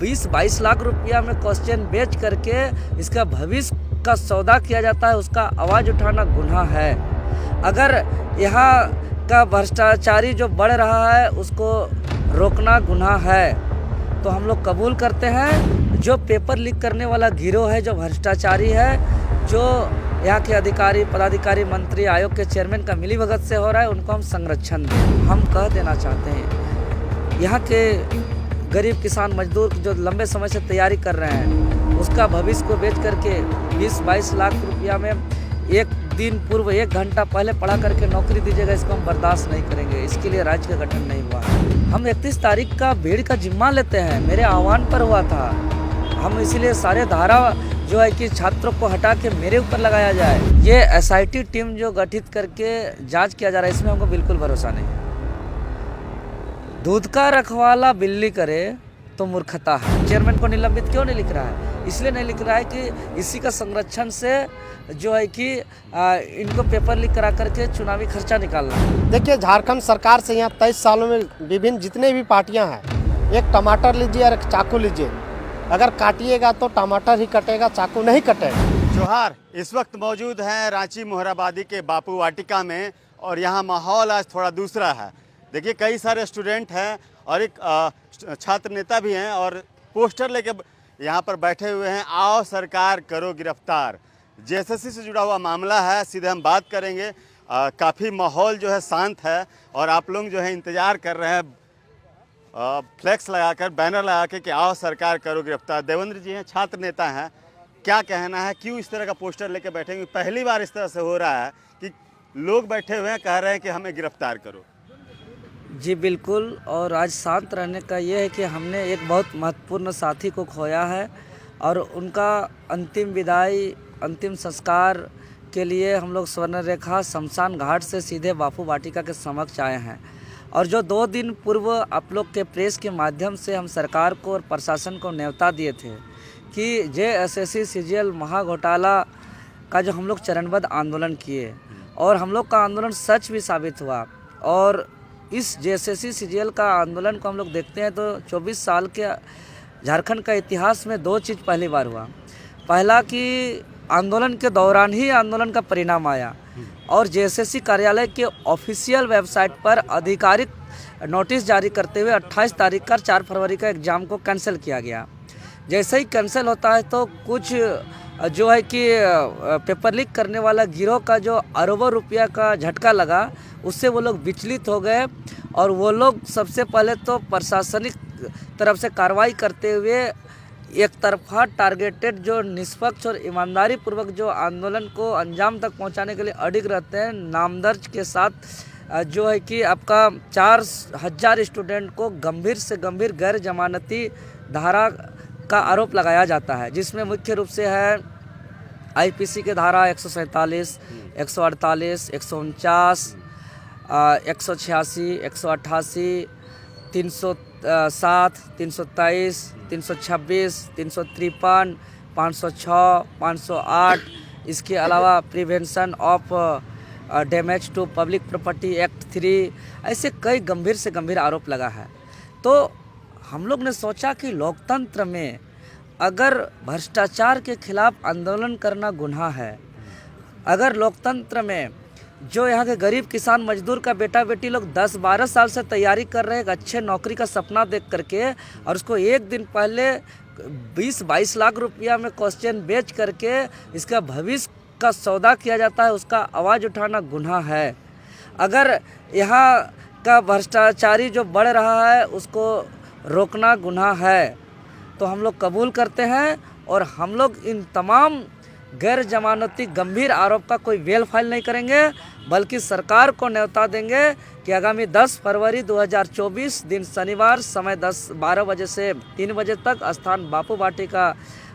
20-22 लाख रुपया में क्वेश्चन बेच करके इसका भविष्य का सौदा किया जाता है, उसका आवाज़ उठाना गुनाह है। अगर यहाँ का भ्रष्टाचारी जो बढ़ रहा है उसको रोकना गुनाह है। तो हम लोग कबूल करते हैं जो पेपर लीक करने वाला गिरोह है, जो भ्रष्टाचारी है, जो यहाँ के अधिकारी, पदाधिकारी, मंत्री, आयोग के चेयरमैन का मिलीभगत से हो रहा है, उनको हम संरक्षण दें। हम कह देना चाहते हैं यहाँ के गरीब किसान मजदूर जो लंबे समय से तैयारी कर रहे हैं, उसका भविष्य को बेच करके 20-22 लाख रुपया में एक दिन पूर्व 1 घंटा पहले पढ़ा करके नौकरी दीजिएगा, इसको हम बर्दाश्त नहीं करेंगे। इसके लिए राज्य का गठन नहीं हुआ। हम 31 तारीख का भीड़ का जिम्मा लेते हैं, मेरे आह्वान पर हुआ था। हम इसीलिए सारे धारा जो है कि छात्रों को हटा के मेरे ऊपर लगाया जाए। ये एसआईटी टीम जो गठित करके जांच किया जा रहा है, इसमें हमको बिल्कुल भरोसा नहीं। दूध का रखवाला बिल्ली करे तो मूर्खता है। चेयरमैन को निलंबित क्यों नहीं लिख रहा है? इसलिए नहीं लिख रहा है कि इसी का संरक्षण से जो है कि इनको पेपर लीक करा करके चुनावी खर्चा निकालना है। देखिए, झारखंड सरकार से यहाँ 23 सालों में विभिन्न जितने भी पार्टियां हैं, एक टमाटर लीजिए और एक चाकू लीजिए, अगर काटिएगा तो टमाटर ही कटेगा, चाकू नहीं कटेगा। जोहार, इस वक्त मौजूद हैं रांची मोहराबादी के बापू वाटिका में और यहाँ माहौल आज थोड़ा दूसरा है। देखिए, कई सारे स्टूडेंट हैं और एक छात्र नेता भी हैं और पोस्टर लेके यहाँ पर बैठे हुए हैं। आओ सरकार करो गिरफ्तार। जेएसएससी से जुड़ा हुआ मामला है, सीधे हम बात करेंगे। काफ़ी माहौल जो है शांत है और आप लोग जो है इंतज़ार कर रहे हैं फ्लैक्स लगाकर, बैनर लगा के कि आओ सरकार करो गिरफ्तार। देवेंद्र जी हैं, छात्र नेता हैं, क्या कहना है, क्यों इस तरह का पोस्टर लेके बैठेंगे? पहली बार इस तरह से हो रहा है कि लोग बैठे हुए हैं, कह रहे हैं कि हमें गिरफ्तार करो। जी बिल्कुल, और आज शांत रहने का ये है कि हमने एक बहुत महत्वपूर्ण साथी को खोया है और उनका अंतिम विदाई, अंतिम संस्कार के लिए हम लोग स्वर्ण रेखा शमशान घाट से सीधे बापू वाटिका के समक्ष आए हैं। और जो 2 दिन पूर्व आप लोग के प्रेस के माध्यम से हम सरकार को और प्रशासन को न्योता दिए थे कि जेएसएससी सीजीएल महाघोटाला का जो हम लोग चरणबद्ध आंदोलन किए और हम लोग का आंदोलन सच भी साबित हुआ। और इस जेएसएससी सीजीएल का आंदोलन को हम लोग देखते हैं तो 24 साल के झारखंड का इतिहास में 2 चीज़ पहली बार हुआ। पहला कि आंदोलन के दौरान ही आंदोलन का परिणाम आया और जेएसएससी कार्यालय के ऑफिशियल वेबसाइट पर आधिकारिक नोटिस जारी करते हुए 28 तारीख का 4 फरवरी का एग्ज़ाम को कैंसिल किया गया। जैसे ही कैंसिल होता है तो कुछ जो है कि पेपर लीक करने वाला गिरोह का जो अरबों रुपया का झटका लगा, उससे वो लोग विचलित हो गए और वो लोग सबसे पहले तो प्रशासनिक तरफ से कार्रवाई करते हुए एक तरफा टारगेटेड जो निष्पक्ष और ईमानदारी पूर्वक जो आंदोलन को अंजाम तक पहुंचाने के लिए अडिग रहते हैं, नामदर्ज के साथ जो है कि आपका 4000 स्टूडेंट को गंभीर से गंभीर गैर जमानती धारा का आरोप लगाया जाता है, जिसमें मुख्य रूप से है आईपीसी के धारा 147, 148, 149, 186, 188, 307, 323, 326, 353, 506, 508, इसके अलावा prevention of damage to public property act 3, ऐसे कई गंभीर से गंभीर आरोप लगा है। तो हम लोग ने सोचा कि लोकतंत्र में अगर भ्रष्टाचार के खिलाफ आंदोलन करना गुनाह है, अगर लोकतंत्र में जो यहाँ के गरीब किसान मजदूर का बेटा बेटी लोग 10-12 साल से तैयारी कर रहे हैं एक अच्छे नौकरी का सपना देख करके और उसको 1 दिन पहले 20-22 लाख रुपया में क्वेश्चन बेच करके इसका भविष्य का सौदा किया जाता है, उसका आवाज़ उठाना गुनाह है। अगर यहाँ का भ्रष्टाचारी जो बढ़ रहा है उसको रोकना गुनाह है। तो हम लोग कबूल करते हैं और हम लोग इन तमाम गैर जमानती गंभीर आरोप का कोई वेल फाइल नहीं करेंगे, बल्कि सरकार को न्योता देंगे कि आगामी 10 फरवरी 2024 दिन शनिवार समय 12 बजे से 3 बजे तक स्थान बापू वाटिका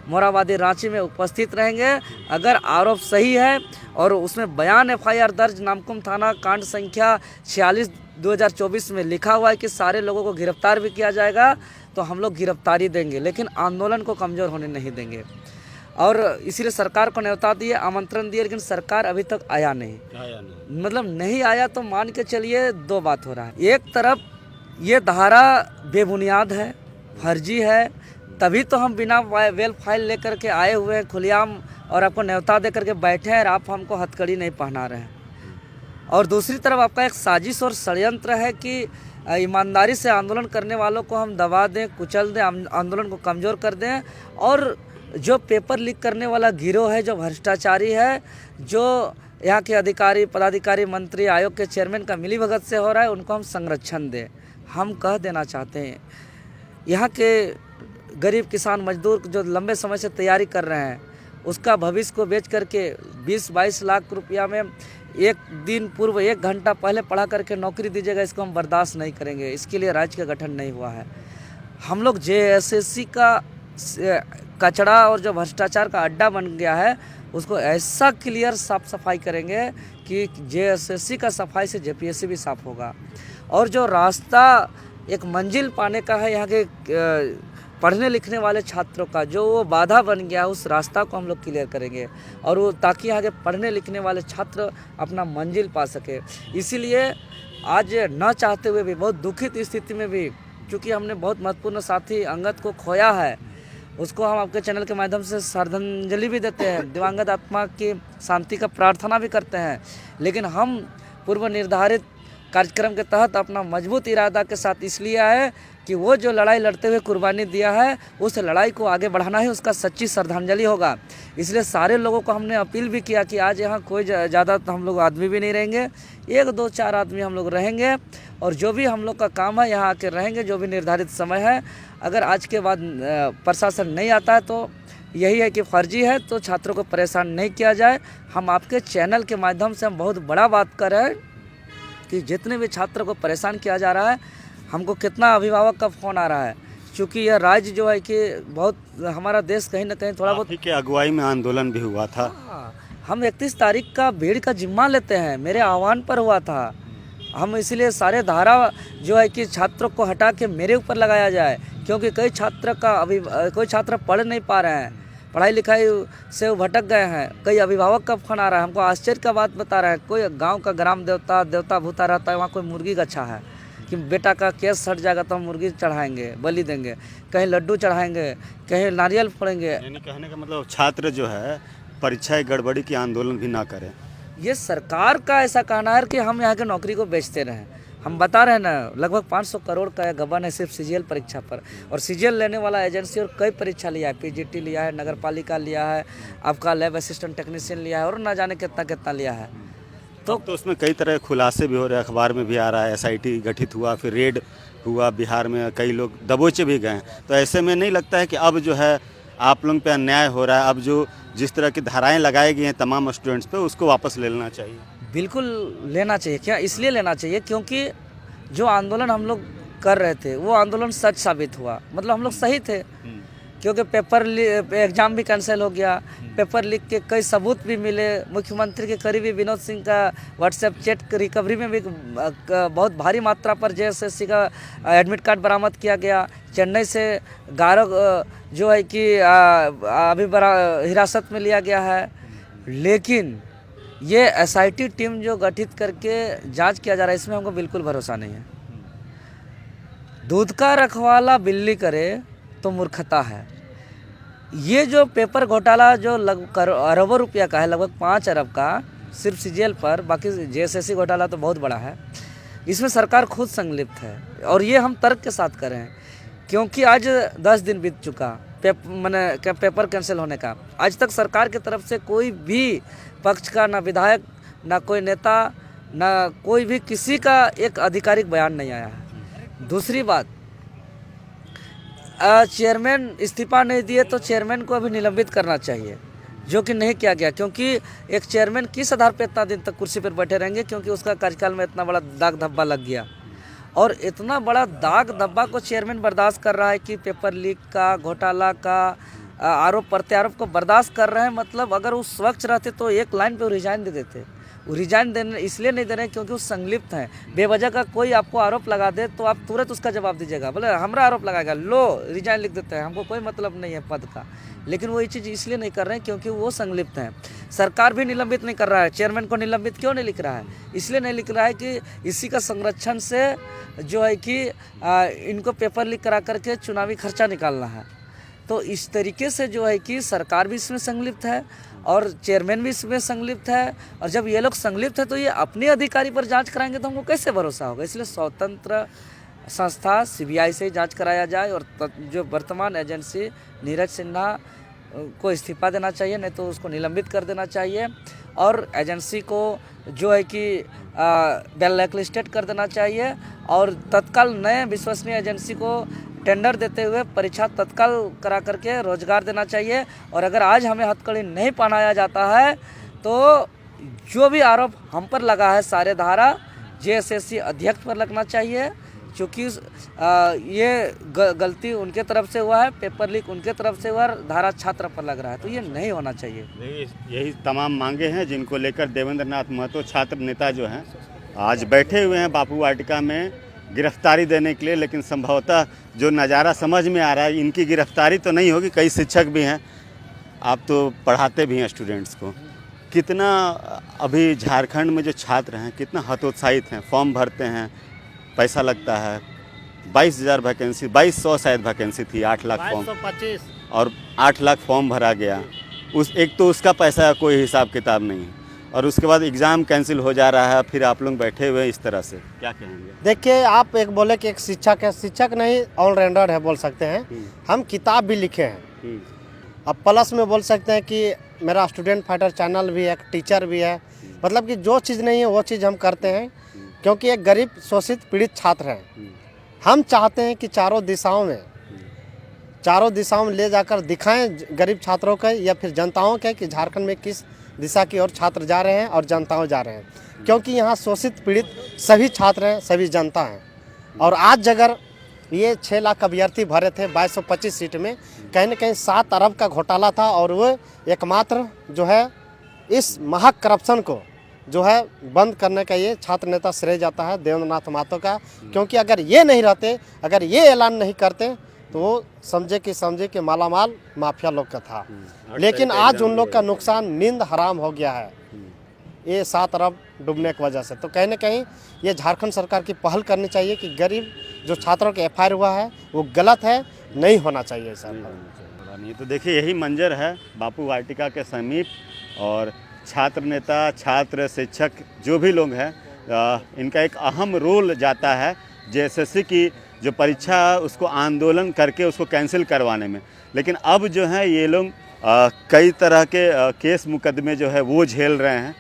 मोहराबादी रांची में उपस्थित रहेंगे। अगर आरोप सही है और उसमें बयान एफआईआर दर्ज नामकुम थाना कांड संख्या 46 2024 में लिखा हुआ है कि सारे लोगों को गिरफ्तार भी किया जाएगा, तो हम लोग गिरफ्तारी देंगे, लेकिन आंदोलन को कमज़ोर होने नहीं देंगे। और इसीलिए सरकार को न्योता दिए, आमंत्रण दिए, लेकिन सरकार अभी तक आया नहीं। मतलब नहीं आया तो मान के चलिए 2 बात हो रहा है। एक तरफ ये धारा बेबुनियाद है, फर्जी है, तभी तो हम बिना वेल फाइल लेकर के आए हुए हैं खुलेआम और आपको न्योता दे करके बैठे हैं और आप हमको हथकड़ी नहीं पहना रहे हैं। और दूसरी तरफ आपका एक साजिश और षड्यंत्र है कि ईमानदारी से आंदोलन करने वालों को हम दबा दें, कुचल दें, आंदोलन को कमज़ोर कर दें। और जो पेपर लीक करने वाला गिरोह है, जो भ्रष्टाचारी है, जो यहाँ के अधिकारी, पदाधिकारी, मंत्री, आयोग के चेयरमैन का मिलीभगत से हो रहा है, उनको हम संरक्षण दें। हम कह देना चाहते हैं यहाँ के गरीब किसान मजदूर जो लंबे समय से तैयारी कर रहे हैं, उसका भविष्य को बेच करके 20-22 लाख रुपया में एक दिन पूर्व 1 घंटा पहले पढ़ा करके नौकरी दीजिएगा, इसको हम बर्दाश्त नहीं करेंगे। इसके लिए राज्य का गठन नहीं हुआ है। हम लोग जेएसएससी का कचरा और जो भ्रष्टाचार का अड्डा बन गया है, उसको ऐसा क्लियर साफ सफाई करेंगे कि जेएसएससी का सफाई से जेपीएससी भी साफ होगा। और जो रास्ता एक मंजिल पाने का है यहाँ के पढ़ने लिखने वाले छात्रों का, जो वो बाधा बन गया है, उस रास्ता को हम लोग क्लियर करेंगे और वो ताकि यहाँ के पढ़ने लिखने वाले छात्र अपना मंजिल पा सके। इसीलिए आज न चाहते हुए भी, बहुत दुखित स्थिति में भी, क्योंकि हमने बहुत महत्वपूर्ण साथी अंगद को खोया है, उसको हम आपके चैनल के माध्यम से श्रद्धांजलि भी देते हैं, दिवंगत आत्मा की शांति का प्रार्थना भी करते हैं। लेकिन हम पूर्व निर्धारित कार्यक्रम के तहत अपना मजबूत इरादा के साथ इसलिए आए कि वो जो लड़ाई लड़ते हुए कुर्बानी दिया है, उस लड़ाई को आगे बढ़ाना ही उसका सच्ची श्रद्धांजलि होगा। इसलिए सारे लोगों को हमने अपील भी किया कि आज यहाँ कोई ज़्यादा तो हम लोग आदमी भी नहीं रहेंगे, 1-2-4 आदमी हम लोग रहेंगे और जो भी हम लोग का काम है यहाँ आके रहेंगे, जो भी निर्धारित समय है। अगर आज के बाद प्रशासन नहीं आता है तो यही है कि फर्जी है, तो छात्रों को परेशान नहीं किया जाए। हम आपके चैनल के माध्यम से हम बहुत बड़ा बात कर रहे हैं कि जितने भी छात्रों को परेशान किया जा रहा है, हमको कितना अभिभावक का फ़ोन आ रहा है, क्योंकि यह राज्य जो है कि बहुत, हमारा देश कहीं ना कहीं थोड़ा बहुत के अगुवाई में आंदोलन भी हुआ था। हम 31 तारीख का भीड़ का जिम्मा लेते हैं, मेरे आह्वान पर हुआ था। हम इसलिए सारे धारा जो है कि छात्रों को हटा के मेरे ऊपर लगाया जाए, क्योंकि कई कोई छात्र पढ़ नहीं पा रहे हैं, पढ़ाई लिखाई से वो भटक गए हैं। कई अभिभावक का फोन आ रहा है, हमको आश्चर्य का बात बता रहे हैं। कोई गांव का ग्राम देवता भूता रहता है, वहाँ कोई मुर्गी गच्छा है कि बेटा का केस हट जाएगा तो हम मुर्गी चढ़ाएंगे, बलि देंगे, कहीं लड्डू चढ़ाएंगे, कहीं नारियल फोड़ेंगे। यानी कहने का मतलब छात्र जो है परीक्षा गड़बड़ी की आंदोलन भी ना करें। ये सरकार का ऐसा कहना है कि हम यहाँ के नौकरी को बेचते रहें। हम बता रहे हैं ना, लगभग 500 करोड़ का गबन है सिर्फ सीजीएल परीक्षा पर। और सीजीएल लेने वाला एजेंसी और कई परीक्षा लिया है, पीजीटी लिया है, नगर पालिका लिया है, आपका लैब असिस्टेंट टेक्नीशियन लिया है और ना जाने कितना कितना लिया है। तो उसमें कई तरह के खुलासे भी हो रहे हैं, अखबार में भी आ रहा है, एसआईटी गठित हुआ, फिर रेड हुआ बिहार में, कई लोग दबोचे भी गए। तो ऐसे में नहीं लगता है कि अब जो है आप लोगों पे अन्याय हो रहा है, अब जो जिस तरह की धाराएं लगाई गई हैं तमाम स्टूडेंट्स पे, उसको वापस ले लेना चाहिए? बिल्कुल लेना चाहिए। क्या इसलिए लेना चाहिए क्योंकि जो आंदोलन हम लोग कर रहे थे वो आंदोलन सच साबित हुआ, मतलब हम लोग सही थे। क्योंकि एग्ज़ाम भी कैंसिल हो गया, पेपर लीक के कई सबूत भी मिले। मुख्यमंत्री के करीबी विनोद सिंह का व्हाट्सएप चैट रिकवरी में भी बहुत भारी मात्रा पर जेएसएससी का एडमिट कार्ड बरामद किया गया। चेन्नई से गारो जो है कि अभी हिरासत में लिया गया है। लेकिन ये एसआईटी टीम जो गठित करके जांच किया जा रहा है, इसमें हमको बिल्कुल भरोसा नहीं है। दूध का रखवाला बिल्ली करे तो मूर्खता है। ये जो पेपर घोटाला जो लगभग अरबों रुपया का है, लगभग 5 अरब का सिर्फ सीजीएल पर, बाकी जेएसएससी घोटाला तो बहुत बड़ा है। इसमें सरकार खुद संलिप्त है और ये हम तर्क के साथ कर रहे हैं। क्योंकि आज 10 दिन बीत चुका पेपर कैंसिल होने का, आज तक सरकार की तरफ से कोई भी पक्ष का, ना विधायक, ना कोई नेता, ना कोई भी किसी का एक आधिकारिक बयान नहीं आया है। दूसरी बात, चेयरमैन इस्तीफा नहीं दिए तो चेयरमैन को अभी निलंबित करना चाहिए, जो कि नहीं किया गया। क्योंकि एक चेयरमैन किस आधार पर इतना दिन तक कुर्सी पर बैठे रहेंगे, क्योंकि उसका कार्यकाल में इतना बड़ा दाग धब्बा लग गया। और इतना बड़ा दाग धब्बा को चेयरमैन बर्दाश्त कर रहा है कि पेपर लीक का, घोटाला का आरोप प्रत्यारोप को बर्दाश्त कर रहे हैं। मतलब अगर वो स्वच्छ रहते तो एक लाइन पे वो रिजाइन दे देते। वो रिजाइन देने इसलिए नहीं दे रहे हैं क्योंकि वो संलिप्त हैं। बेवजह का कोई आपको आरोप लगा दे तो आप तुरंत उसका जवाब दीजिएगा, बोले हमारा आरोप लगाएगा, लो रिजाइन लिख देते हैं, हमको कोई मतलब नहीं है पद का। लेकिन वो ये चीज़ इसलिए नहीं कर रहे हैं क्योंकि वो संलिप्त हैं। सरकार भी निलंबित नहीं कर रहा है, चेयरमैन को निलंबित क्यों नहीं लिख रहा है? इसलिए नहीं लिख रहा है कि इसी का संरक्षण से जो है कि इनको पेपर लीक करा करके चुनावी खर्चा निकालना है। तो इस तरीके से जो है कि सरकार भी इसमें संलिप्त है और चेयरमैन भी इसमें संलिप्त है। और जब ये लोग संलिप्त है तो ये अपने अधिकारी पर जांच कराएंगे तो हमको कैसे भरोसा होगा। इसलिए स्वतंत्र संस्था सीबीआई से जांच कराया जाए और जो वर्तमान एजेंसी नीरज सिन्हा को इस्तीफा देना चाहिए, नहीं तो उसको निलंबित कर देना चाहिए और एजेंसी को जो है कि ब्लैकलिस्टेड कर देना चाहिए और तत्काल नए विश्वसनीय एजेंसी को टेंडर देते हुए परीक्षा तत्काल करा करके रोजगार देना चाहिए। और अगर आज हमें हथकड़ी नहीं पहनाया जाता है तो जो भी आरोप हम पर लगा है सारे धारा जेएसएससी अध्यक्ष पर लगना चाहिए, क्योंकि ये गलती उनके तरफ से हुआ है, पेपर लीक उनके तरफ से हुआ है, धारा छात्र पर लग रहा है, तो ये नहीं होना चाहिए। यही तमाम मांगे हैं जिनको लेकर देवेंद्र नाथ महतो छात्र नेता जो हैं आज बैठे हुए हैं बापू वाटिका में गिरफ्तारी देने के लिए। लेकिन संभवतः जो नज़ारा समझ में आ रहा है, इनकी गिरफ्तारी तो नहीं होगी। कई शिक्षक भी हैं, आप तो पढ़ाते भी हैं स्टूडेंट्स को। कितना अभी झारखंड में जो छात्र हैं कितना हतोत्साहित हैं, फॉर्म भरते हैं, पैसा लगता है। 22,000 वैकेंसी, 2200 शायद वैकेंसी थी, 8 लाख फॉर्म 2225 और 8 लाख फॉर्म भरा गया। एक तो उसका पैसा कोई हिसाब किताब नहीं है और उसके बाद एग्ज़ाम कैंसिल हो जा रहा है, फिर आप लोग बैठे हुए इस तरह से क्या कहेंगे? देखिए, आप एक बोले कि एक शिक्षक है, शिक्षक नहीं ऑलराउंडर है बोल सकते हैं। हम किताब भी लिखे हैं, अब प्लस में बोल सकते हैं कि मेरा स्टूडेंट फाइटर चैनल भी है, एक टीचर भी है। मतलब कि जो चीज़ नहीं है वो चीज़ हम करते हैं, क्योंकि एक गरीब शोषित पीड़ित छात्र हैं। हम चाहते हैं कि चारों दिशाओं में ले जाकर दिखाएं गरीब छात्रों के या फिर जनताओं के कि झारखंड में किस दिशा की ओर छात्र जा रहे हैं और जनताओं जा रहे हैं, क्योंकि यहाँ शोषित पीड़ित सभी छात्र हैं, सभी जनता हैं। और आज अगर ये 6 लाख अभ्यर्थी भरे थे 2225 सीट में, कहीं न कहीं 7 अरब का घोटाला था और वो एकमात्र जो है इस महा करप्शन को जो है बंद करने का ये छात्र नेता श्रेय जाता है देवेंद्र नाथ महतो का। क्योंकि अगर ये नहीं रहते, अगर ये ऐलान नहीं करते तो वो समझे कि मालामाल माफिया लोग का था। लेकिन आज उन लोग का नुकसान नींद हराम हो गया है ये 7 अरब डूबने की वजह से। तो कहीं ना कहीं ये झारखंड सरकार की पहल करनी चाहिए कि गरीब जो छात्रों के एफआईआर हुआ है वो गलत है, नहीं होना चाहिए सर। नहीं तो देखिए यही मंजर है बापू वाटिका के समीप, और छात्र नेता, छात्र, शिक्षक जो भी लोग हैं इनका एक अहम रोल जाता है जेएसएससी की जो परीक्षा उसको आंदोलन करके उसको कैंसिल करवाने में। लेकिन अब जो है ये लोग कई तरह के केस मुकदमे जो है वो झेल रहे हैं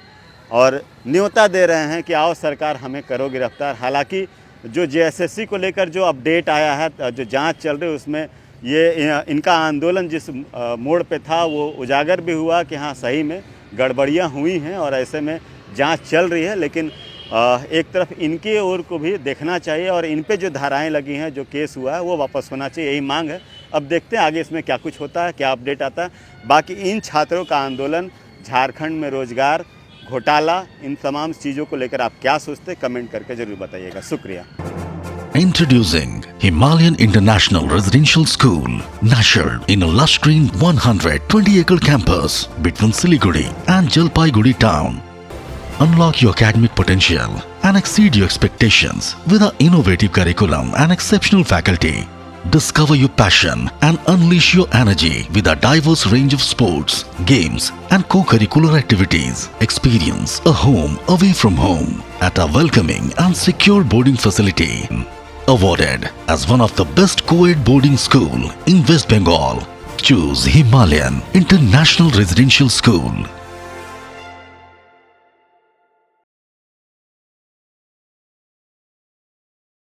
और न्योता दे रहे हैं कि आओ सरकार हमें करो गिरफ्तार। हालांकि जो जेएसएससी को लेकर जो अपडेट आया है, जो जांच चल रही है, उसमें ये इनका आंदोलन जिस मोड़ पे था वो उजागर भी हुआ कि हाँ सही में गड़बड़ियाँ हुई हैं और ऐसे में जांच चल रही है। लेकिन एक तरफ इनके ओर को भी देखना चाहिए और इन पे जो धाराएं लगी हैं, जो केस हुआ है वो वापस होना चाहिए, यही मांग है। अब देखते हैं आगे इसमें क्या कुछ होता है, क्या अपडेट आता है। बाकी इन छात्रों का आंदोलन, झारखंड में रोजगार घोटाला, इन तमाम चीज़ों को लेकर आप क्या सोचते हैं, कमेंट करके ज़रूर बताइएगा। शुक्रिया। Introducing Himalayan International Residential School, nurtured in a lush green 120-acre campus between Siliguri and Jalpaiguri town. Unlock your academic potential and exceed your expectations with our innovative curriculum and exceptional faculty. Discover your passion and unleash your energy with our diverse range of sports, games and co-curricular activities. Experience a home away from home at a welcoming and secure boarding facility. Awarded as one of the best co-ed boarding school in West Bengal. Choose Himalayan International Residential School.